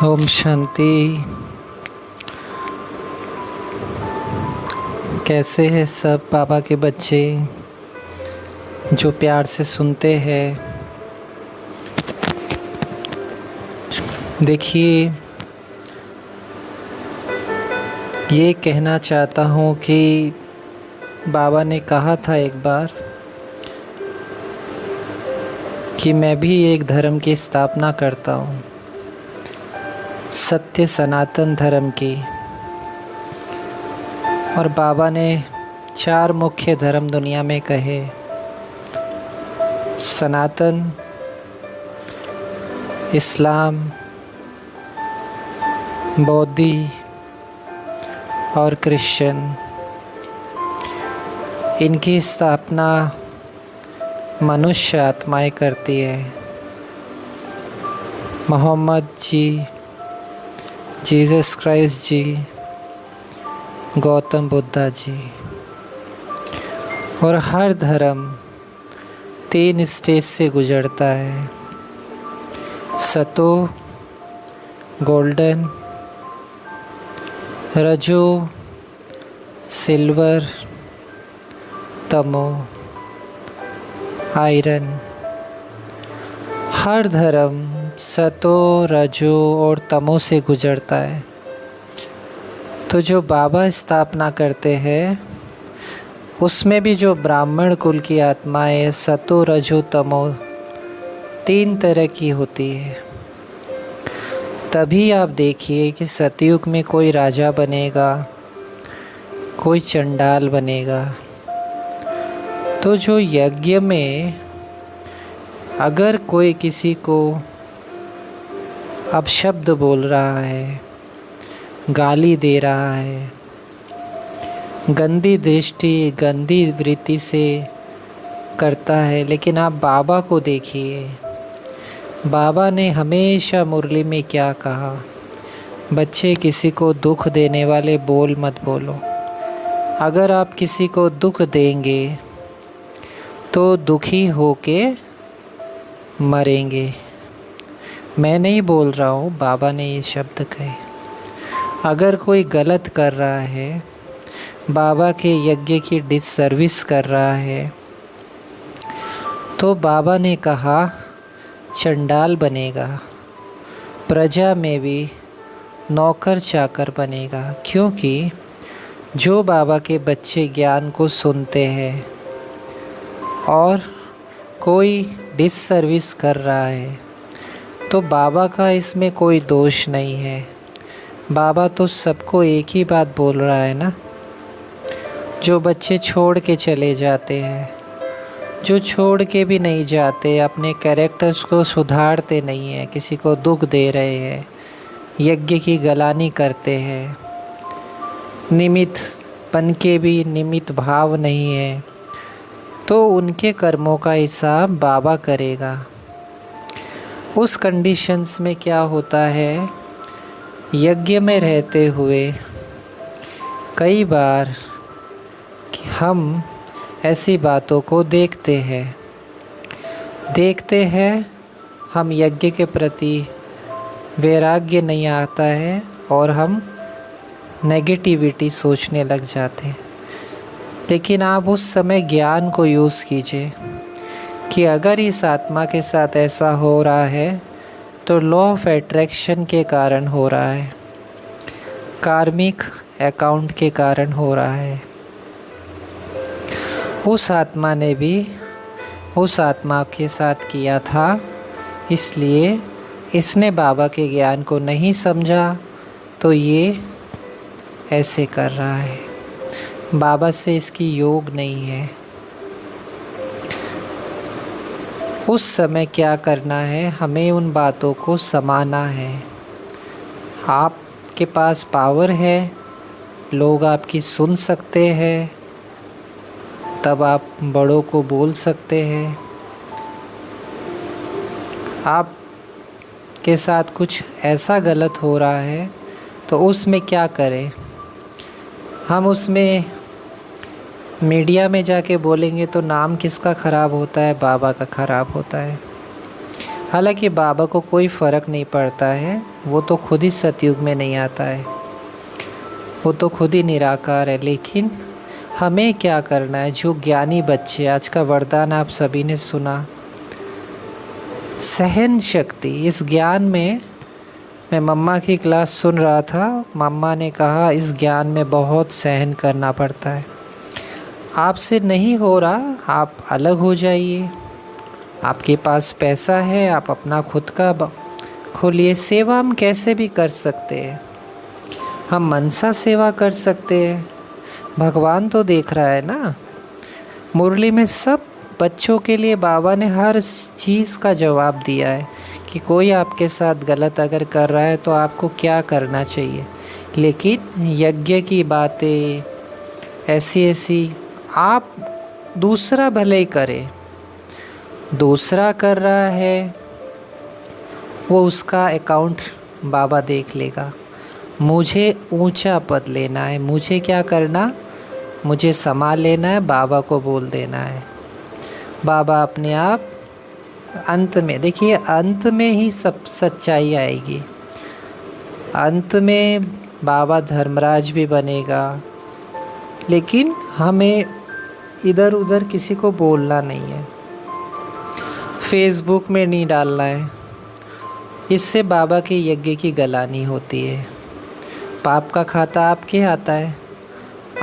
ओम शांति। कैसे हैं सब बाबा के बच्चे जो प्यार से सुनते हैं। देखिए, ये कहना चाहता हूँ कि बाबा ने कहा था एक बार कि मैं भी एक धर्म की स्थापना करता हूँ, सत्य सनातन धर्म की। और बाबा ने 4 मुख्य धर्म दुनिया में कहे: सनातन, इस्लाम, बौद्धी और क्रिश्चियन। इनकी स्थापना मनुष्य आत्माएं करती है। मोहम्मद जी, जीसस क्राइस्ट जी, गौतम बुद्धा जी। और हर धर्म 3 स्टेज से गुजरता है: सतो, गोल्डन, रजो, सिल्वर, तमो, आयरन। हर धर्म सतो, रजो और तमो से गुजरता है। तो जो बाबा स्थापना करते हैं उसमें भी जो ब्राह्मण कुल की आत्माएं सतो, रजो, तमो 3 तरह की होती है। तभी आप देखिए कि सतयुग में कोई राजा बनेगा, कोई चंडाल बनेगा। तो जो यज्ञ में अगर कोई किसी को अपशब्द बोल रहा है, गाली दे रहा है, गंदी दृष्टि, गंदी वृत्ति से करता है, लेकिन आप बाबा को देखिए। बाबा ने हमेशा मुरली में क्या कहा? बच्चे, किसी को दुख देने वाले बोल मत बोलो। अगर आप किसी को दुख देंगे तो दुखी होके मरेंगे। मैं नहीं बोल रहा हूँ, बाबा ने ये शब्द कहे। अगर कोई गलत कर रहा है, बाबा के यज्ञ की डिससर्विस कर रहा है, तो बाबा ने कहा चंडाल बनेगा, प्रजा में भी नौकर चाकर बनेगा। क्योंकि जो बाबा के बच्चे ज्ञान को सुनते हैं और कोई डिससर्विस कर रहा है तो बाबा का इसमें कोई दोष नहीं है। बाबा तो सबको एक ही बात बोल रहा है ना। जो बच्चे छोड़ के चले जाते हैं, जो छोड़ के भी नहीं जाते, अपने कैरेक्टर्स को सुधारते नहीं हैं, किसी को दुख दे रहे हैं, यज्ञ की गलानी करते हैं, निमित्त बन के भी निमित्त भाव नहीं है, तो उनके कर्मों का हिसाब बाबा करेगा। उस कंडीशंस में क्या होता है, यज्ञ में रहते हुए कई बार कि हम ऐसी बातों को देखते हैं, हम यज्ञ के प्रति वैराग्य नहीं आता है और हम नेगेटिविटी सोचने लग जाते हैं। लेकिन आप उस समय ज्ञान को यूज़ कीजिए कि अगर इस आत्मा के साथ ऐसा हो रहा है तो लॉ ऑफ अट्रैक्शन के कारण हो रहा है, कार्मिक अकाउंट के कारण हो रहा है। उस आत्मा ने भी उस आत्मा के साथ किया था, इसलिए इसने बाबा के ज्ञान को नहीं समझा तो ये ऐसे कर रहा है। बाबा से इसकी योग नहीं है। उस समय क्या करना है, हमें उन बातों को समाना है। आपके पास पावर है, लोग आपकी सुन सकते हैं, तब आप बड़ों को बोल सकते हैं। आप के साथ कुछ ऐसा गलत हो रहा है तो उसमें क्या करें? हम उसमें मीडिया में जाके बोलेंगे तो नाम किसका ख़राब होता है? बाबा का ख़राब होता है। हालांकि बाबा को कोई फ़र्क नहीं पड़ता है, वो तो खुद ही सतयुग में नहीं आता है, वो तो खुद ही निराकार है। लेकिन हमें क्या करना है? जो ज्ञानी बच्चे, आज का वरदान आप सभी ने सुना, सहन शक्ति। इस ज्ञान में, मैं मम्मा की क्लास सुन रहा था, मम्मा ने कहा इस ज्ञान में बहुत सहन करना पड़ता है। आपसे नहीं हो रहा, आप अलग हो जाइए। आपके पास पैसा है, आप अपना खुद का खोलिए। सेवा हम कैसे भी कर सकते हैं, हम मनसा सेवा कर सकते हैं। भगवान तो देख रहा है ना। मुरली में सब बच्चों के लिए बाबा ने हर चीज़ का जवाब दिया है कि कोई आपके साथ गलत अगर कर रहा है तो आपको क्या करना चाहिए। लेकिन यज्ञ की बातें ऐसी ऐसी, आप दूसरा भले ही करे, दूसरा कर रहा है वो उसका अकाउंट बाबा देख लेगा। मुझे ऊंचा पद लेना है, मुझे क्या करना, मुझे संभाल लेना है, बाबा को बोल देना है। बाबा अपने आप अंत में, देखिए अंत में ही सब सच्चाई आएगी। अंत में बाबा धर्मराज भी बनेगा, लेकिन हमें इधर उधर किसी को बोलना नहीं है, फेसबुक में नहीं डालना है। इससे बाबा के यज्ञ की गलानी होती है। पाप का खाता आपके आता है।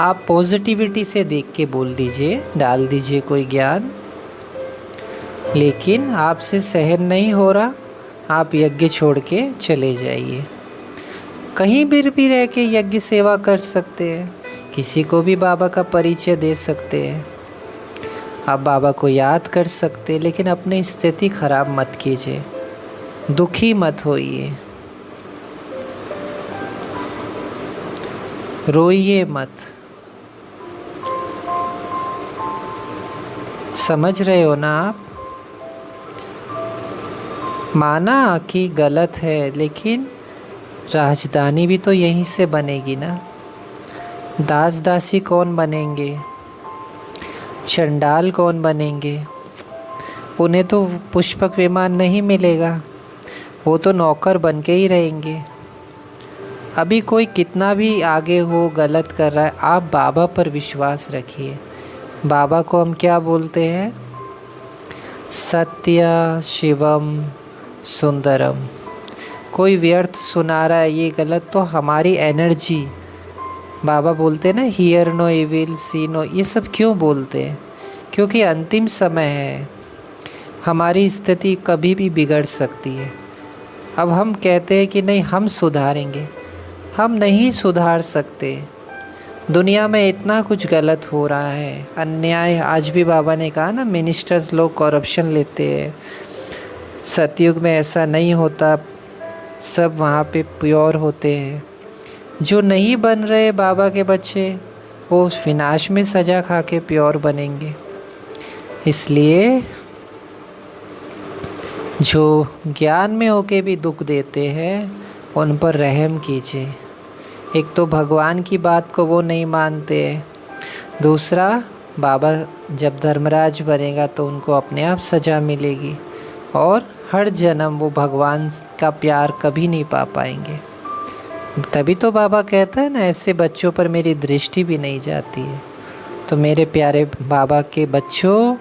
आप पॉजिटिविटी से देख के बोल दीजिए, डाल दीजिए कोई ज्ञान। लेकिन आपसे सहन नहीं हो रहा, आप यज्ञ छोड़ के चले जाइए। कहीं भी रह के यज्ञ सेवा कर सकते हैं, किसी को भी बाबा का परिचय दे सकते हैं, आप बाबा को याद कर सकते हैं। लेकिन अपनी स्थिति खराब मत कीजिए, दुखी मत होइए, रोइए मत। समझ रहे हो ना आप? माना कि गलत है, लेकिन राजधानी भी तो यहीं से बनेगी ना। दास दासी कौन बनेंगे, चंडाल कौन बनेंगे? उन्हें तो पुष्पक विमान नहीं मिलेगा, वो तो नौकर बन के ही रहेंगे। अभी कोई कितना भी आगे हो, गलत कर रहा है, आप बाबा पर विश्वास रखिए। बाबा को हम क्या बोलते हैं? सत्य शिवम सुंदरम। कोई व्यर्थ सुना रहा है ये गलत, तो हमारी एनर्जी, बाबा बोलते हैं ना, hear no evil see no, ये सब क्यों बोलते हैं? क्योंकि अंतिम समय है, हमारी स्थिति कभी भी बिगड़ सकती है। अब हम कहते हैं कि नहीं हम सुधारेंगे, हम नहीं सुधार सकते। दुनिया में इतना कुछ गलत हो रहा है, अन्याय। आज भी बाबा ने कहा ना, मिनिस्टर्स लोग करप्शन लेते हैं। सतयुग में ऐसा नहीं होता, सब वहाँ पे प्योर होते हैं। जो नहीं बन रहे बाबा के बच्चे, वो विनाश में सजा खा के प्योर बनेंगे। इसलिए जो ज्ञान में होके भी दुख देते हैं, उन पर रहम कीजिए। एक तो भगवान की बात को वो नहीं मानते, दूसरा बाबा जब धर्मराज बनेगा तो उनको अपने आप सज़ा मिलेगी, और हर जन्म वो भगवान का प्यार कभी नहीं पा पाएंगे। तभी तो बाबा कहता है ना, ऐसे बच्चों पर मेरी दृष्टि भी नहीं जाती है। तो मेरे प्यारे बाबा के बच्चों,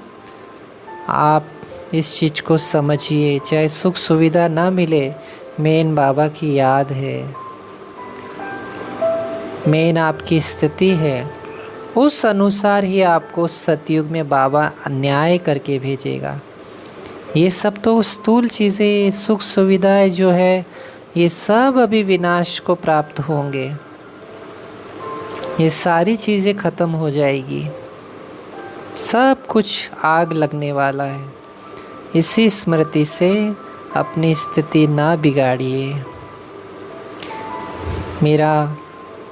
आप इस चीज़ को समझिए। चाहे सुख सुविधा ना मिले, मेन बाबा की याद है, मेन आपकी स्थिति है। उस अनुसार ही आपको सतयुग में बाबा अन्याय करके भेजेगा। ये सब तो स्थूल चीज़ें, सुख सुविधाएं जो है, ये सब अभी विनाश को प्राप्त होंगे। ये सारी चीज़ें ख़त्म हो जाएगी, सब कुछ आग लगने वाला है। इसी स्मृति से अपनी स्थिति ना बिगाड़िए। मेरा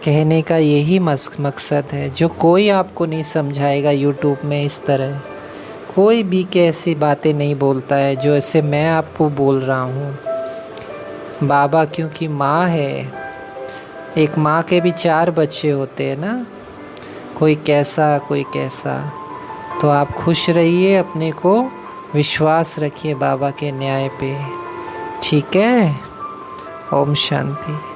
कहने का यही मकसद है। जो कोई आपको नहीं समझाएगा यूट्यूब में इस तरह, कोई भी कैसी बातें नहीं बोलता है जो ऐसे मैं आपको बोल रहा हूँ। बाबा क्योंकि माँ है, एक माँ के भी 4 बच्चे होते हैं ना, कोई कैसा कोई कैसा। तो आप खुश रहिए, अपने को विश्वास रखिए बाबा के न्याय पे। ठीक है। ओम शांति।